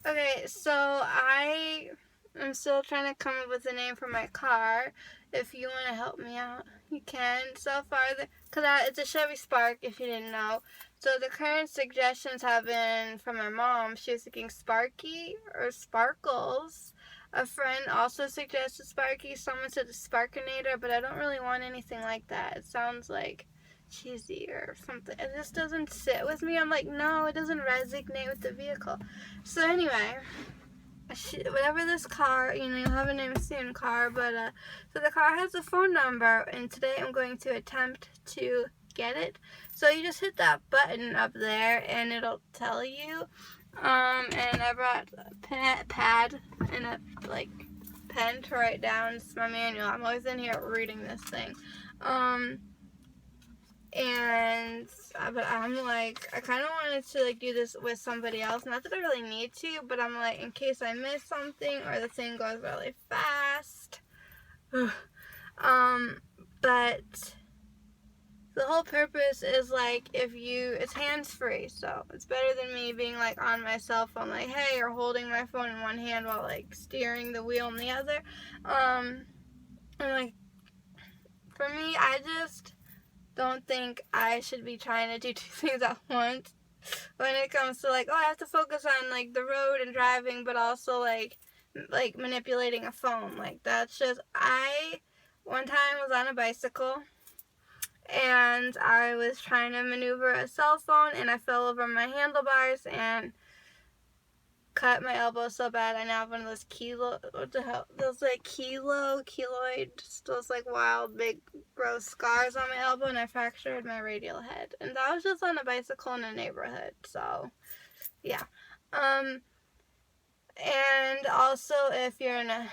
Okay, so I am still trying to come up with a name for my car. If you want to help me out, you can. So far, because it's a Chevy Spark, if you didn't know. So the current suggestions have been from my mom. She was thinking Sparky or Sparkles. A friend also suggested Sparky. Someone said Sparkinator, but I don't really want anything like that. It sounds like cheesy or something. It just doesn't sit with me. I'm like, no, it doesn't resonate with the vehicle. So anyway, whatever this car, you'll have a name soon, car, but, so the car has a phone number, and today I'm going to attempt to get it. So you just hit that button up there, and it'll tell you, and I brought a pad and a, pen to write down. It's my manual. I'm always in here reading this thing. But I'm like, I kind of wanted to do this with somebody else. Not that I really need to, but I'm like, in case I miss something or the thing goes really fast. But the whole purpose is it's hands-free, so it's better than me being on my cell phone, hey, or holding my phone in one hand while steering the wheel in the other. And for me, I just don't think I should be trying to do two things at once when it comes to I have to focus on the road and driving, but also manipulating a phone. That's just, I one time was on a bicycle and I was trying to maneuver a cell phone and I fell over my handlebars and cut my elbow so bad I now have one of those keloid, those wild big gross scars on my elbow, and I fractured my radial head. And that was just on a bicycle in a neighborhood, so yeah. And also if you're in a,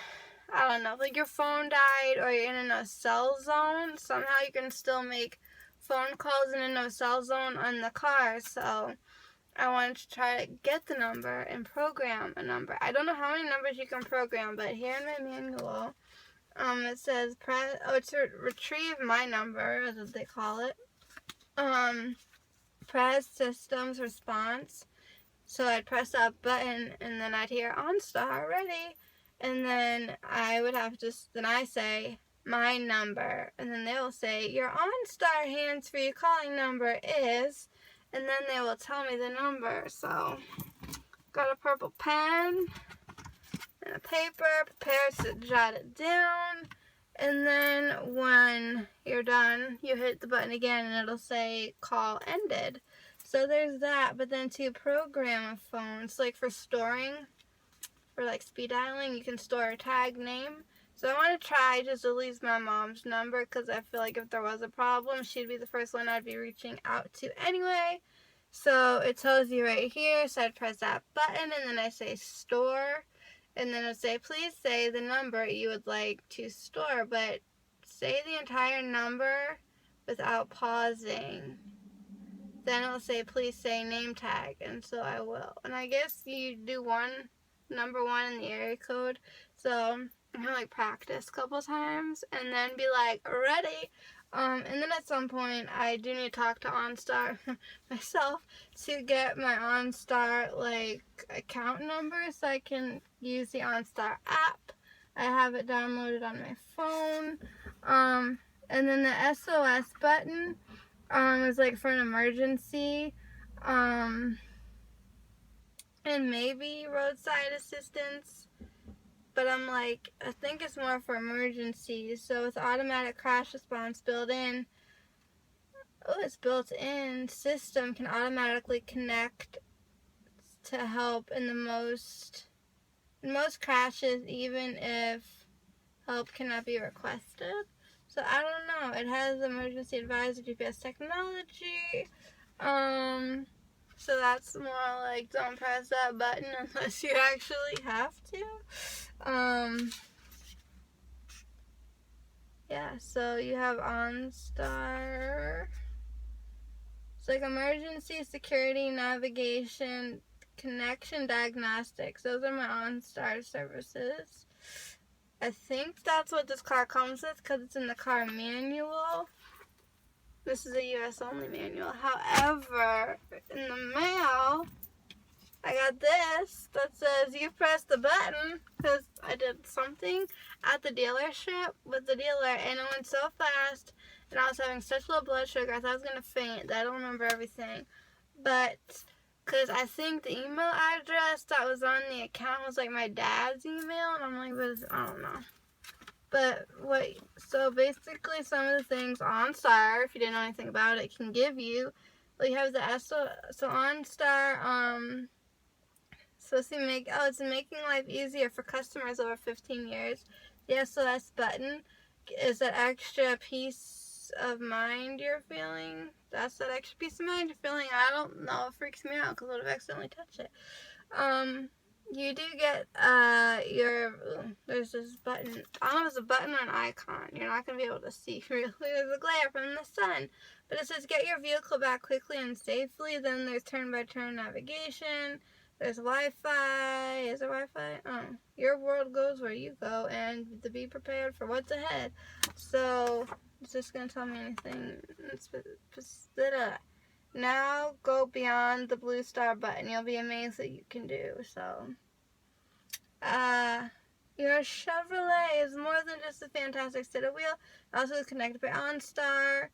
I don't know, your phone died or you're in a no cell zone, somehow you can still make phone calls in a no cell zone on the car, so I wanted to try to get the number and program a number. I don't know how many numbers you can program, but here in my manual, it says it's to retrieve my number, as they call it. Press systems response. So I'd press that button, and then I'd hear OnStar ready, and then I would have to. Then I say my number, and then they will say your OnStar hands-free calling number is. And then they will tell me the number. So, got a purple pen and a paper, prepared to jot it down. And then when you're done, you hit the button again and it'll say call ended. So there's that. But then to program a phone, it's for storing, for speed dialing, you can store a tag name. So I want to try just to lose my mom's number, because I feel like if there was a problem, she'd be the first one I'd be reaching out to anyway. So it tells you right here, so I'd press that button, and then I say store, and then it'll say, please say the number you would like to store, but say the entire number without pausing. Then it'll say, please say name tag, and so I will. And I guess you do number one in the area code, so I'm gonna practice a couple times and then be ready. And then at some point I do need to talk to OnStar myself to get my OnStar account number so I can use the OnStar app. I have it downloaded on my phone. And then the SOS button is for an emergency. And maybe roadside assistance. But I'm I think it's more for emergencies. So with automatic crash response built in, it's built in, system can automatically connect to help in most crashes, even if help cannot be requested. So I don't know. It has emergency advisor GPS technology. So that's more don't press that button unless you actually have to. Yeah, so you have OnStar. It's emergency, security, navigation, connection, diagnostics. Those are my OnStar services. I think that's what this car comes with because it's in the car manual. This is a US only manual. However, in the mail, I got this that says you pressed the button because I did something at the dealership with the dealer and it went so fast and I was having such low blood sugar I thought I was going to faint that I don't remember everything. But because I think the email address that was on the account was like my dad's email and I'm like, I don't know. But so basically some of the things OnStar, if you didn't know anything about it, can give you, well, you have the so OnStar, supposed to make, it's making life easier for customers over 15 years. The SOS button is that extra peace of mind you're feeling. That's that extra peace of mind you're feeling. I don't know, it freaks me out because I would have accidentally touched it. You do get, there's this button, I don't know if it's a button or an icon, you're not going to be able to see really, there's a glare from the sun, but it says get your vehicle back quickly and safely, then there's turn-by-turn navigation, there's Wi-Fi, is there Wi-Fi? Oh, your world goes where you go, and to be prepared for what's ahead, so, is this going to tell me anything? Now go beyond the blue star button. You'll be amazed what you can do. So, your Chevrolet is more than just a fantastic set of wheel. Also is connected by OnStar.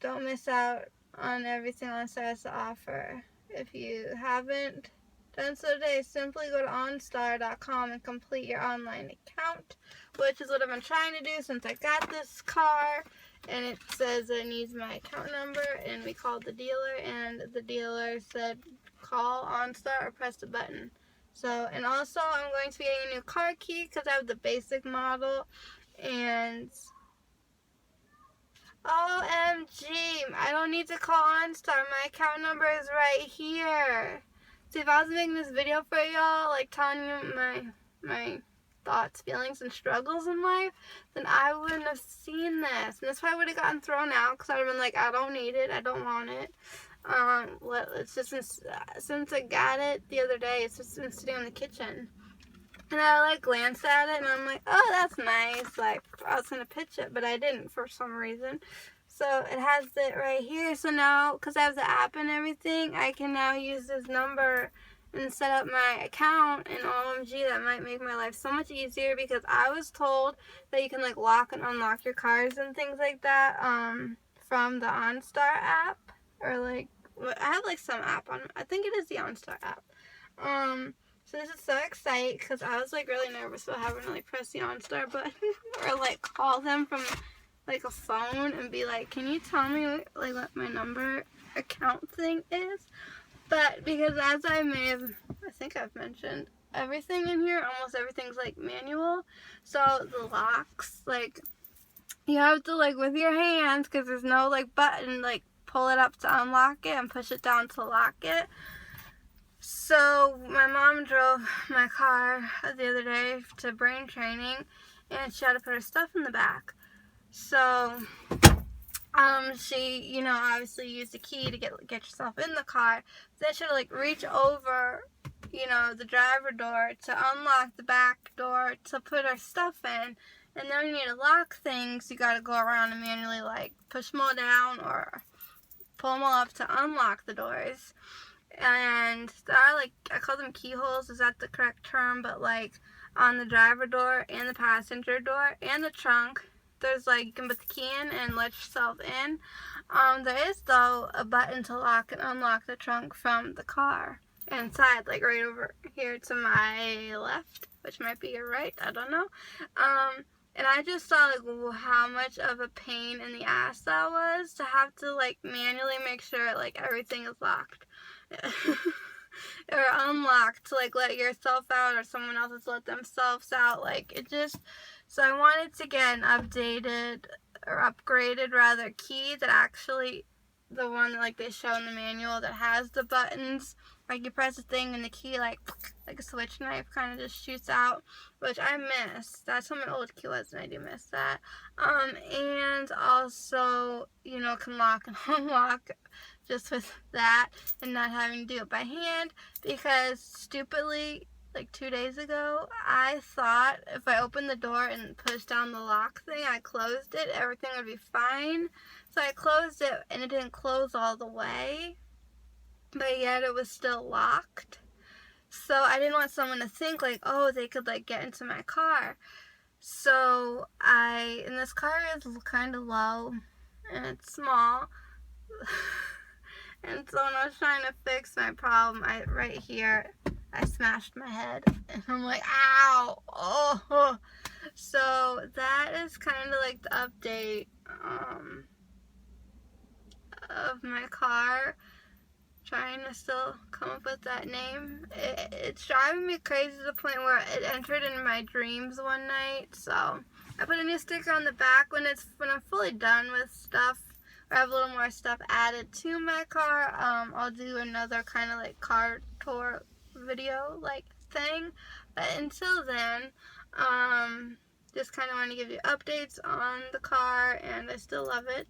Don't miss out on everything OnStar has to offer. If you haven't done so today, simply go to OnStar.com and complete your online account, which is what I've been trying to do since I got this car. And it says it needs my account number, and we called the dealer, and the dealer said call OnStar or press the button. So, and also I'm going to be getting a new car key because I have the basic model, and OMG, I don't need to call OnStar. My account number is right here. See, if I was making this video for y'all, like telling you my thoughts, feelings, and struggles in life, then I wouldn't have seen this. And that's why I would have gotten thrown out, because I would have been like, I don't need it. I don't want it. It's just since I got it the other day, it's just been sitting in the kitchen. And I like glanced at it and I'm like, oh, that's nice. Like, I was going to pitch it, but I didn't for some reason. So it has it right here. So now, because I have the app and everything, I can now use this number and set up my account. And OMG, that might make my life so much easier, because I was told that you can like lock and unlock your cars and things like that from the OnStar app. Or like, I have like some app on, I think it is the OnStar app. So this is so exciting because I was like really nervous about having to like press the OnStar button or like call them from like a phone and be like, can you tell me like what my number account thing is? But because as I think I've mentioned, everything in here, almost everything's like manual. So the locks, like you have to like with your hands, because there's no like button, like pull it up to unlock it and push it down to lock it. So my mom drove my car the other day to brain training, and she had to put her stuff in the back. So she, obviously used the key to get yourself in the car. Then she had to like reach over, the driver door to unlock the back door to put her stuff in. And then when you need to lock things, you gotta go around and manually like push them all down or pull them all up to unlock the doors. And there are like, I call them keyholes, is that the correct term? But like on the driver door and the passenger door and the trunk, there's like, you can put the key in and let yourself in. There is though a button to lock and unlock the trunk from the car inside, like right over here to my left, which might be your right, I don't know. And I just saw like how much of a pain in the ass that was to have to like manually make sure like everything is locked. Or unlocked to like let yourself out, or someone else has let themselves out. Like it just, so I wanted to get an updated or upgraded rather key that actually, the one that like they show in the manual that has the buttons, like you press the thing and the key like a switch knife kind of just shoots out, which I miss. That's what my old key was, and I do miss that. And also, can lock and unlock just with that and not having to do it by hand, because stupidly, like 2 days ago, I thought if I opened the door and pushed down the lock thing, I closed it, everything would be fine. So I closed it and it didn't close all the way. but yet it was still locked. So I didn't want someone to think like, oh, they could like get into my car. So and this car is kind of low and it's small. And so when I was trying to fix my problem, right here, I smashed my head. And I'm like, ow! Oh! So that is kind of like the update of my car. Trying to still come up with that name. It's driving me crazy to the point where it entered in my dreams one night. So I put a new sticker on the back when I'm fully done with stuff, or I have a little more stuff added to my car. I'll do another kind of like car tour video like thing. But until then, just kind of want to give you updates on the car, and I still love it.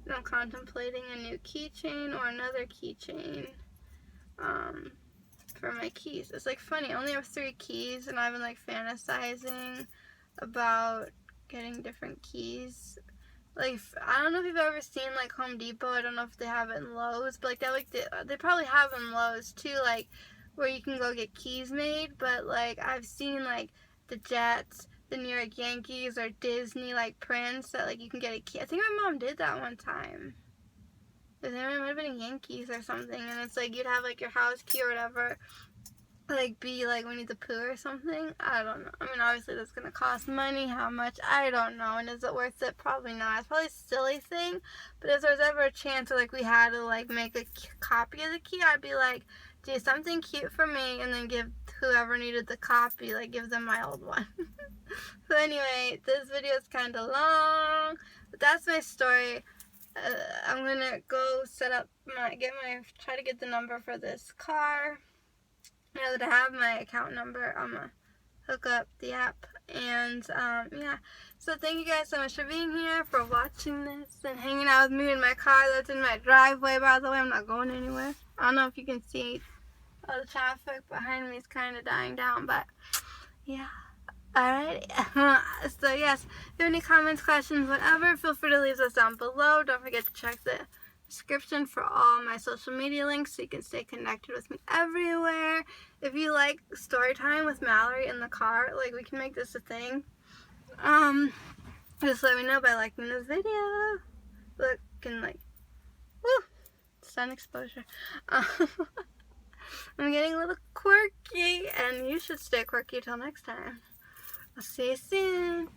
And I'm contemplating a new keychain or another keychain for my keys. It's like funny, I only have 3 keys, and I've been like fantasizing about getting different keys. Like, I don't know if you've ever seen like Home Depot. I don't know if they have it in Lowe's, but like they probably have it in Lowe's too, like where you can go get keys made. But like I've seen like the Jets, the New York Yankees, or Disney like prints that like you can get a key. I think my mom did that one time. It might have been Yankees or something, and it's like you'd have like your house key or whatever, like be like Winnie the Pooh or something. I don't know. I mean, obviously that's gonna cost money. How much? I don't know. And is it worth it? Probably not. It's probably a silly thing. But if there was ever a chance where like we had to like make a copy of the key, I'd be like, do something cute for me, and then give whoever needed the copy, like give them my old one. So anyway, this video is kind of long, but that's my story. I'm gonna go try to get the number for this car. Now that I have my account number, I'm gonna hook up the app. And yeah, so thank you guys so much for being here, for watching this, and hanging out with me in my car that's in my driveway, by the way. I'm not going anywhere. I don't know if you can see all the traffic behind me is kind of dying down, but yeah. Alright, so yes, if you have any comments, questions, whatever, feel free to leave those down below. Don't forget to check the description for all my social media links so you can stay connected with me everywhere. If you like story time with Mallory in the car, like we can make this a thing, just let me know by liking this video. Look, and like, woo, sun exposure. I'm getting a little quirky, and you should stay quirky till next time. I'll see you soon.